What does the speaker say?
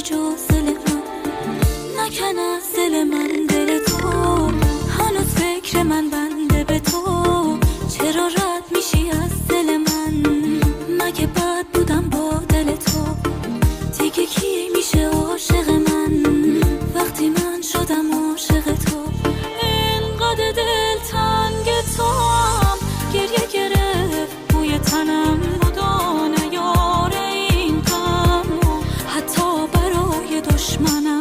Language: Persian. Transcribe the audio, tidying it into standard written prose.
جز دل من. نکن از دل من دل تو، هنوز فکر من بنده به تو. چرا رد میشی از دل من؟ مگه بد بودم با دل تو؟ دیگه کی میشه عاشق من وقتی من شدم عاشق تو؟ اینقدر دل تنگ تو هم گریه گرفت بوی تنم بودانه یار این غم، حتی برای دشمنم